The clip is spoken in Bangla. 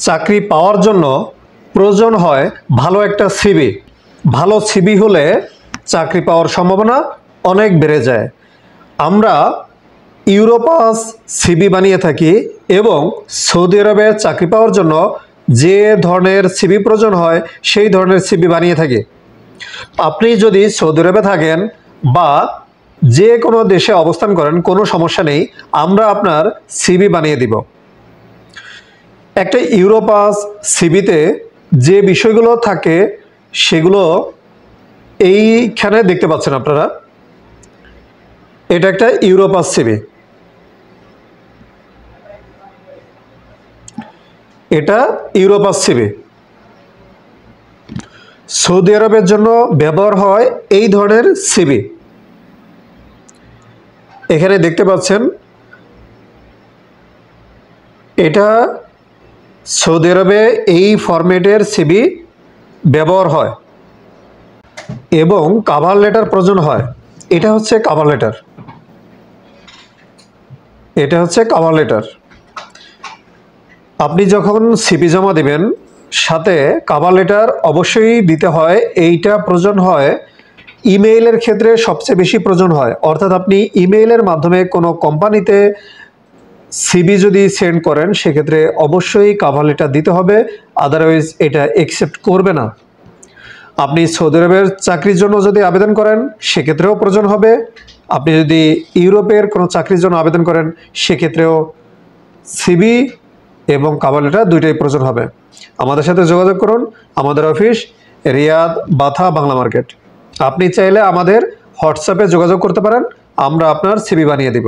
চাকরি পাওয়ার জন্য প্রয়োজন হয় ভালো একটা সিভি। ভালো সিভি হলে চাকরি পাওয়ার সম্ভাবনা অনেক বেড়ে যায়। আমরা ইউরোপাস সিভি বানিয়ে থাকি এবং সৌদি আরবে চাকরি পাওয়ার জন্য যে ধরনের সিভি প্রয়োজন হয় সেই ধরনের সিভি বানিয়ে থাকি। আপনি যদি সৌদি আরবে থাকেন বা যে কোনো দেশে অবস্থান করেন, কোনো সমস্যা নেই, আমরা আপনার সিভি বানিয়ে দিব। একটা ইউরোপাস সিভিতে যে বিষয়গুলো থাকে সেগুলো এইখানে দেখতে পাচ্ছেন আপনারা। এটা একটা ইউরোপাস সিভি। এটা ইউরোপাস সিভি। সৌদি আরবের জন্য ব্যবহার হয় এই ধরনের সিভি। এখানে দেখতে পাচ্ছেন এটা সৌদি আরবে এই ফরম্যাটের সিভি ব্যবহার হয় এবং কভার লেটার প্রয়োজন হয়। এটা হচ্ছে কভার লেটার। এটা হচ্ছে কভার লেটার। আপনি যখন সিভি জমা দেবেন সাথে কভার লেটার অবশ্যই দিতে হয়। এইটা প্রয়োজন হয় ইমেইলের ক্ষেত্রে সবচেয়ে বেশি প্রয়োজন হয়। অর্থাৎ আপনি ইমেইলের মাধ্যমে কোনো কোম্পানিতে সিভি যদি সেন্ড করেন সেক্ষেত্রে অবশ্যই কভার লেটার দিতে হবে, আদারওয়াইজ এটা অ্যাকসেপ্ট করবে না। আপনি সৌদি আরবের চাকরির জন্য যদি আবেদন করেন সেক্ষেত্রেও প্রয়োজন হবে। আপনি যদি ইউরোপের কোনো চাকরির জন্য আবেদন করেন সেক্ষেত্রেও সিভি এবং কভার লেটার দুইটাই প্রয়োজন হবে। আমাদের সাথে যোগাযোগ করুন। আমাদের অফিস রিয়াদ বাথা বাংলা মার্কেট। আপনি চাইলে আমাদের হোয়াটসঅ্যাপে যোগাযোগ করতে পারেন, আমরা আপনার সিভি বানিয়ে দিব।